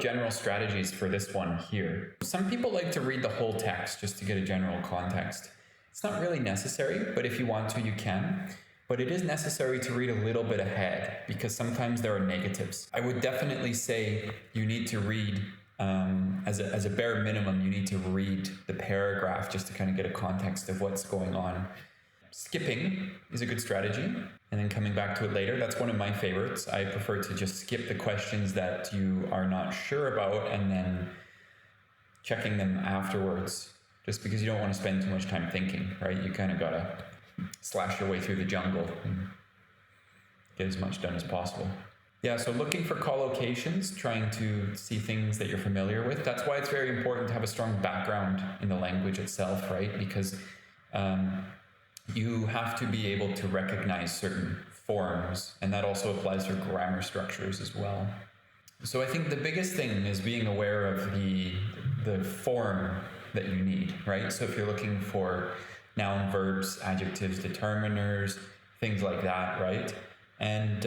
general strategies for this one here. Some people like to read the whole text just to get a general context. It's not really necessary, but if you want to, you can. But it is necessary to read a little bit ahead because sometimes there are negatives. I would definitely say you need to read, as a bare minimum, you need to read the paragraph just to kind of get a context of what's going on. Skipping is a good strategy, and then coming back to it later. That's one of my favorites. I prefer to just skip the questions that you are not sure about and then checking them afterwards, just because you don't want to spend too much time thinking, right? You kind of gotta slash your way through the jungle and get as much done as possible. Yeah, so looking for collocations, trying to see things that you're familiar with. That's why it's very important to have a strong background in the language itself, right? Because you have to be able to recognize certain forms, and that also applies to grammar structures as well. So I think the biggest thing is being aware of the form that you need, right? So if you're looking for noun, verbs, adjectives, determiners, things like that, right? And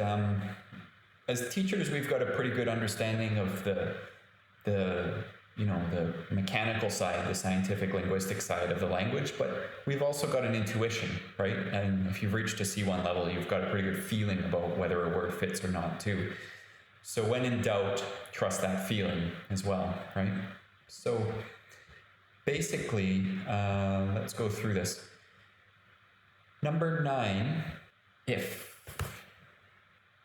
as teachers, we've got a pretty good understanding of the mechanical side, the scientific linguistic side of the language, but we've also got an intuition, right? And if you've reached a C1 level, you've got a pretty good feeling about whether a word fits or not too. So when in doubt, trust that feeling as well, right? So basically, let's go through this. Number 9, if.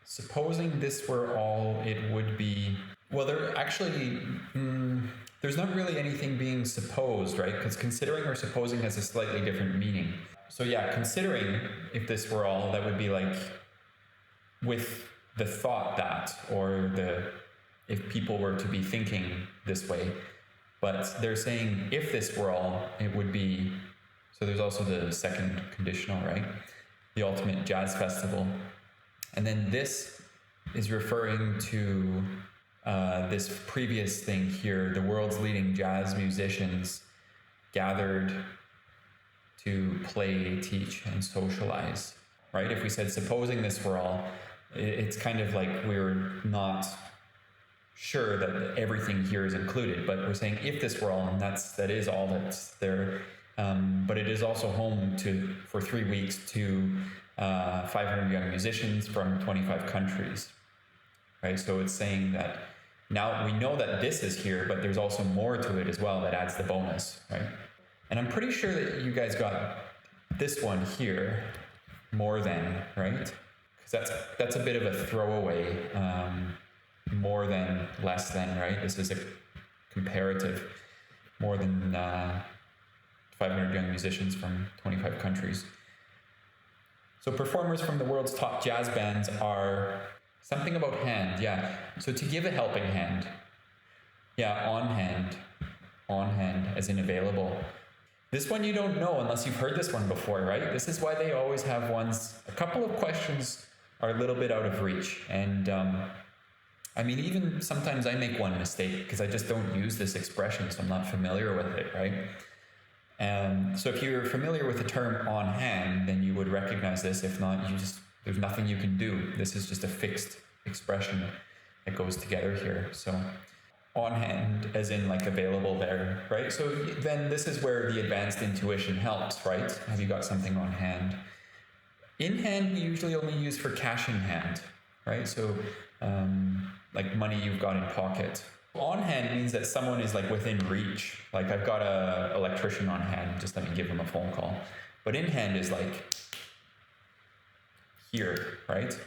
Supposing this were all, it would be, well, there's not really anything being supposed, right? Because considering or supposing has a slightly different meaning. So yeah, considering, if this were all, that would be like with the thought that, or if people were to be thinking this way. But they're saying if this were all, it would be, so there's also the second conditional, right? The ultimate jazz festival. And then this is referring to this previous thing here, the world's leading jazz musicians gathered to play, teach, and socialize, right? If we said supposing this were all, it's kind of like we're not sure that everything here is included, but we're saying if this were all, and that is all that's there. But it is also home for 3 weeks to 500 young musicians from 25 countries, right? So it's saying that now we know that this is here, but there's also more to it as well that adds the bonus, right? And I'm pretty sure that you guys got this one here, more than, right? Because that's a bit of a throwaway, more than, less than, right? This is a comparative, more than 500 young musicians from 25 countries. So performers from the world's top jazz bands are something about hand, yeah. So to give a helping hand, yeah, on hand, as in available. This one you don't know unless you've heard this one before, right? This is why they always have ones, a couple of questions are a little bit out of reach. And I mean, even sometimes I make one mistake because I just don't use this expression, so I'm not familiar with it, right? So if you're familiar with the term on hand, then you would recognize this. If not, there's nothing you can do. This is just a fixed expression that goes together here. So on hand, as in like available there, right? So then this is where the advanced intuition helps, right? Have you got something on hand? In hand, we usually only use for cash in hand, right? So like money you've got in pocket. On hand means that someone is like within reach. Like I've got an electrician on hand, just let me give him a phone call. But in hand is like here, right?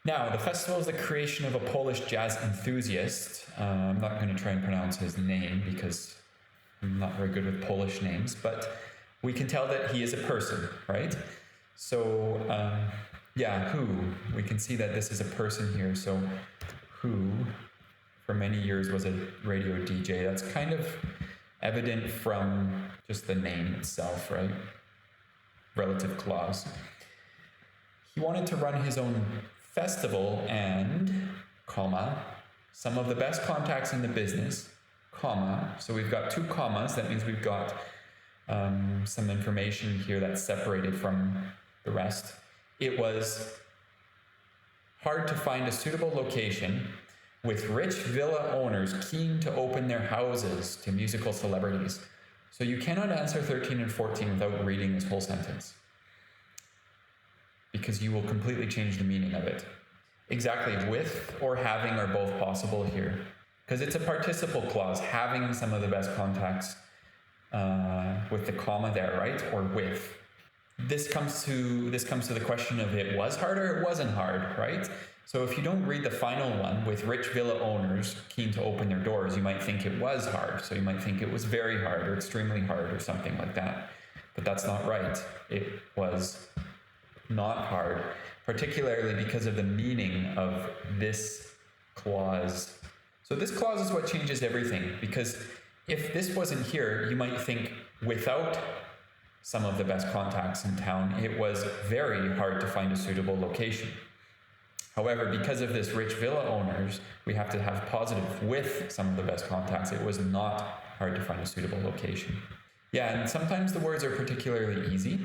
Now, the festival is the creation of a Polish jazz enthusiast. I'm not going to try and pronounce his name because I'm not very good with Polish names, but we can tell that he is a person, right? So, who? We can see that this is a person here. So, who, for many years, was a radio DJ. That's kind of evident from just the name itself, right? Relative clause. He wanted to run his own festival and, comma, some of the best contacts in the business, comma. So we've got 2 commas. That means we've got some information here that's separated from the rest. It was hard to find a suitable location with rich villa owners keen to open their houses to musical celebrities. So you cannot answer 13 and 14 without reading this whole sentence, because you will completely change the meaning of it. Exactly, with or having are both possible here, because it's a participle clause, having some of the best contacts with the comma there, right? Or with. This comes to the question of it was hard or it wasn't hard, right? So if you don't read the final one, with rich villa owners keen to open their doors, you might think it was hard. So you might think it was very hard or extremely hard or something like that. But that's not right. It was not hard, particularly because of the meaning of this clause. So this clause is what changes everything, because if this wasn't here, you might think without some of the best contacts in town, it was very hard to find a suitable location. However, because of this rich villa owners, we have to have positive with some of the best contacts. It was not hard to find a suitable location. Yeah, and sometimes the words are particularly easy,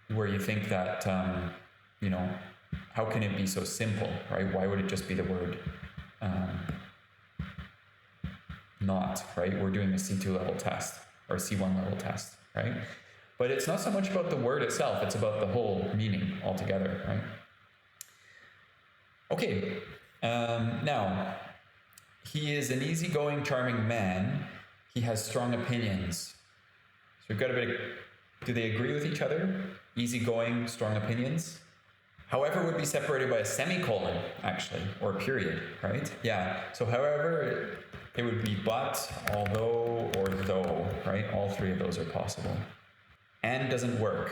where you think that, how can it be so simple, right? Why would it just be the word not, right? We're doing a C2 level test or C1 level test, right? But it's not so much about the word itself, it's about the whole meaning altogether, right? Okay, now, he is an easygoing, charming man. He has strong opinions. So we've got a bit of, do they agree with each other? Easygoing, strong opinions? However would be separated by a semicolon, actually, or period, right? Yeah, so however, it would be but, although, or though, right? All three of those are possible. And doesn't work,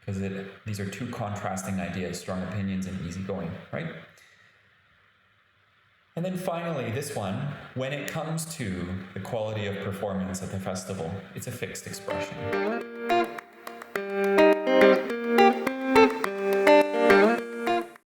because these are two contrasting ideas, strong opinions and easygoing, right? And then finally, this one, when it comes to the quality of performance at the festival, it's a fixed expression.